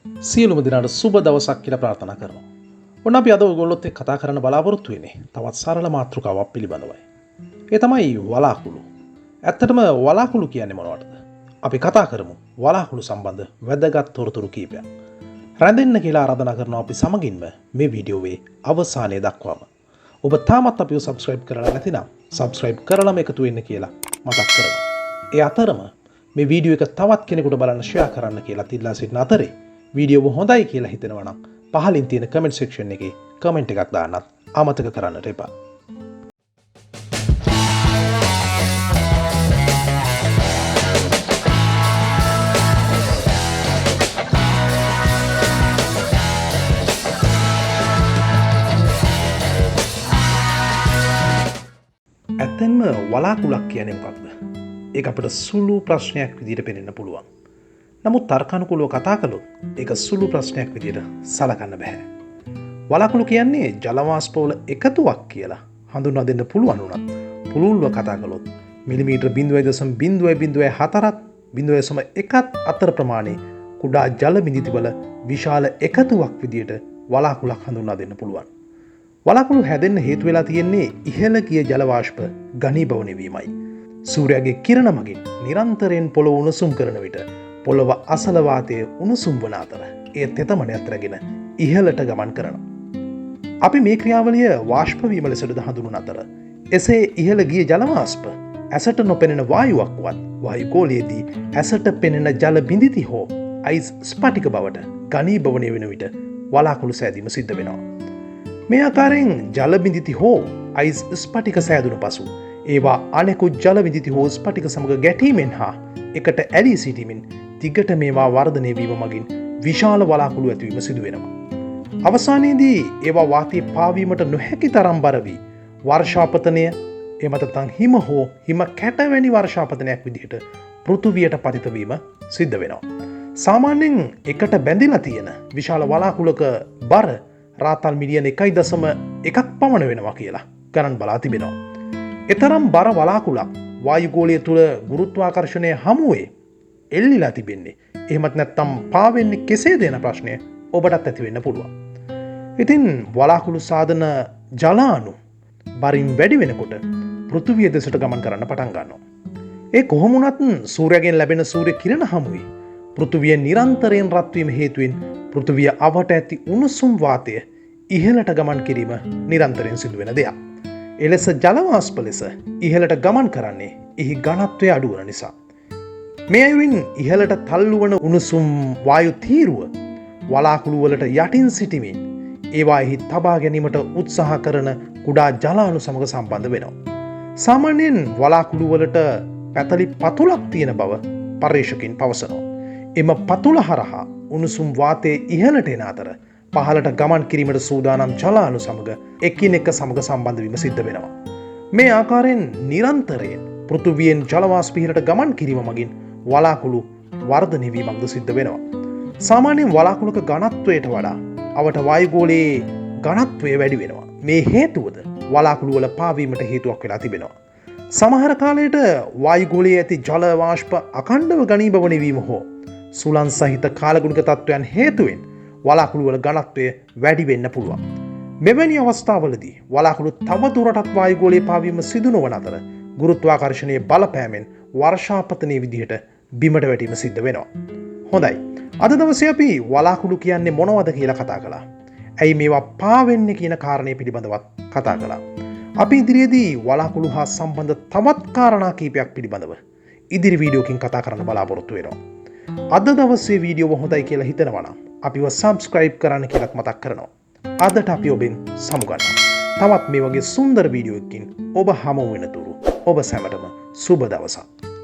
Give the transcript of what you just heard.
සියලුම දෙනාට සුබ දවසක් කියලා ප්‍රාර්ථනා කරනවා. ඔන්න අපි අද ඔයගොල්ලොත් එක්ක කතා කරන්න බලාපොරොත්තු වෙන්නේ තවත් සරල මාතෘකාවක් පිළිබඳවයි. ඒ තමයි වලාකුළු. ඇත්තටම වලාකුළු කියන්නේ මොනවටද? අපි කතා කරමු වලාකුළු සම්බන්ධ වැදගත් තොරතුරු කීපයක්. රැඳෙන්න කියලා ආරාධනා කරනවා අපි සමගින්ම මේ වීඩියෝවේ අවසානයේ දක්වාම. ඔබ තාමත් අපිව subscribe කරලා නැතිනම් subscribe කරලාම එකතු වෙන්න කියලා මතක් කරනවා. ඒ අතරම මේ වීඩියෝ එක තවත් කෙනෙකුට බලන්න share කරන්න කියලා තිල්ලා සිටින අතරේ වීඩියෝ හොඳයි කියලා හිතෙනවා නම් පහලින් තියෙන කමෙන්ට් සෙක්ෂන් එකේ කමෙන්ට් එකක් දාන්නත් අමතක කරන්නට එපා. ඇත්තෙන්ම වලාකුළක් කියන්නේ මොකක්ද? ඒක අපිට සුළු ප්‍රශ්නයක් විදිහට පෙනෙන්න පුළුවන්. නමුත් තර්කානුකූලව කතා කළොත් ඒක සුළු ප්‍රශ්නයක් විදිහට සලකන්න බෑ. වලාකුළු කියන්නේ ජල වාෂ්පවල එකතුවක් කියලා හඳුන්වා දෙන්න පුළුවන් උනත් පුළුල්ව කතා කළොත් මිලිමීටර 0.004ත් 0.1ත් අතර ප්‍රමාණයේ කුඩා ජල බිඳිතිවල විශාල එකතුවක් විදිහට වලාකුළක් හඳුන්වා දෙන්න පුළුවන්. වලාකුළු හැදෙන්න හේතු වෙලා තියෙන්නේ ඉහළ ගිය ජල වාෂ්ප ඝනීභවනය වීමයි. සූර්යාගේ කිරණ මගින් නිරන්තරයෙන් පොළොව උණුසුම් කරන විට පොළොව අසල වාතයේ උණුසුම් වන අතර ඒ තෙතමනයත් රැගෙන ඉහළට ගමන් කරනවා. අපි මේ ක්‍රියාවලිය වාෂ්ප වීම ලෙසද හඳුන්වන අතර එසේ ඉහළ ගිය ජල වාෂ්ප ඇසට නොපෙනෙන වායුවක්වත් වායු ගෝලයේදී ඇසට පෙනෙන ජල බිඳිති හෝ අයිස් ස්පටික බවට ඝනීභවනය වෙන විට වලාකුළු සෑදීම සිද්ධ වෙනවා. මේ ආකාරයෙන් ජල බිඳිති හෝ අයිස් ස්පටික සෑදුණු පසු ඒවා අනෙකුත් ජල බිඳිති හෝ ස්පටික සමග ගැටීමෙන් හා එකට ඇලී සිටීමෙන් දිගට මේවා වර්ධනය වීම මගින් විශාල වලාකුළු ඇතිවීම සිදු වෙනවා. අවසානයේදී ඒවා වාතයේ පාවීමට නොහැකි තරම් බර වී වර්ෂාපතනය එහෙම නැත්නම් හිම හෝ හිම කැට වැනි වර්ෂාපතනයක් විදිහට පෘථුවියට පතිත වීම සිද්ධ වෙනවා. සාමාන්‍යයෙන් එකට බැඳිලා තියෙන විශාල වලාකුළක බර රාතල් මිලියන 1.1ක් පමණ වෙනවා කියලා ගණන් බලා තිබෙනවා. එතරම් බර වලාකුළක් වායුගෝලය තුළ ගුරුත්වාකර්ෂණය හමුවේ එල්ලිලා තිබෙන්නේ. එහෙමත් නැත්නම් පාවෙන්නේ කෙසේද යන ප්‍රශ්නය ඔබටත් ඇති වෙන්න පුළුවන්. ඉතින් වලාකුළු සාදන ජලාණු බරින් වැඩි වෙනකොට පෘථුවිය දෙසට ගමන් කරන්න පටන් ගන්නවා. ඒ කොහොම වුණත් සූර්යයෙන් ලැබෙන සූර්ය කිරණ හමුවේ පෘථුවිය නිරන්තරයෙන් රත් වීම හේතුවෙන් පෘථුවිය අවට ඇති උණුසුම් වාතය ඉහළට ගමන් කිරීම නිරන්තරයෙන් සිදු වෙන දෙයක්. එලෙස ජල වාෂ්ප ලෙස ඉහළට ගමන් කරන්නේ එහි ඝනත්වය අඩු වන නිසා. මේ අයුරින් ඉහළට තල්ලු වන උණුසුම් වායු තීරුව වලාකුළු වලට යටින් සිටීමෙන් ඒවාෙහි තබා ගැනීමට උත්සාහ කරන කුඩා ජලාණු සමග සම්බන්ධ වෙනවා. සාමාන්‍යයෙන් වලාකුළු වලට පැතලි පතුලක් තියෙන බව පර්යේෂකයන් පවසනවා. එම පතුල හරහා උණුසුම් වාතයේ ඉහළට එන අතර පහළට ගමන් කිරීමට සූදානම් ජලාණු සමග එකිනෙක සමග සම්බන්ධ වීම සිද්ධ වෙනවා. මේ ආකාරයෙන් නිරන්තරයෙන් පෘථුවියෙන් ජල වාෂ්ප ඉහළට ගමන් කිරීම මගින් වලාකුළු වර්ධනය වීමක්ද සිද්ධ වෙනවා. සාමාන්‍යයෙන් වලාකුළුක ඝනත්වයට වඩා අවට වායුගෝලයේ ඝනත්වය වැඩි වෙනවා. මේ හේතුවද වලාකුළු වල පාවීමට හේතුවක් වෙලා තිබෙනවා. සමහර කාලයට වායුගෝලයේ ඇති ජල වාෂ්ප අඛණ්ඩව ඝනීභවනය වීම හෝ සුළං සහිත කාලගුණික තත්ත්වයන් හේතුවෙන් වලාකුළු වල ඝනත්වය වැඩි වෙන්න පුළුවන්. මෙවැනි අවස්ථාවලදී වලාකුළු තව දුරටත් වායුගෝලයේ පාවීම සිදු නොවන අතර ගුරුත්වාකර්ෂණයේ බලපෑමෙන් වර්ෂාපතනයේ විදිහට බිමට වැටීම සිද්ධ වෙනවා. හොඳයි. අද දවසේ අපි වලාකුළු කියන්නේ මොනවද කියලා කතා කළා. ඇයි මේවා පාවෙන්නේ කියන කාරණේ පිළිබඳවත් කතා කළා. අපි ඉදිරියේදී වලාකුළු හා සම්බන්ධ තවත් කාරණා කීපයක් පිළිබඳව ඉදිරි වීඩියෝකින් කතා කරන්න බලාපොරොත්තු වෙනවා. අද දවසේ වීඩියෝව හොඳයි කියලා හිතනවා නම් අපිව subscribe කරන්න කියලාත් මතක් කරනවා. අදට අපි ඔබෙන් සමුගන්නවා. තවත් මේ වගේ සුන්දර වීඩියෝ එකකින් ඔබ හමු වෙනතුරු ඔබ සැමටම සුබ දවසක්.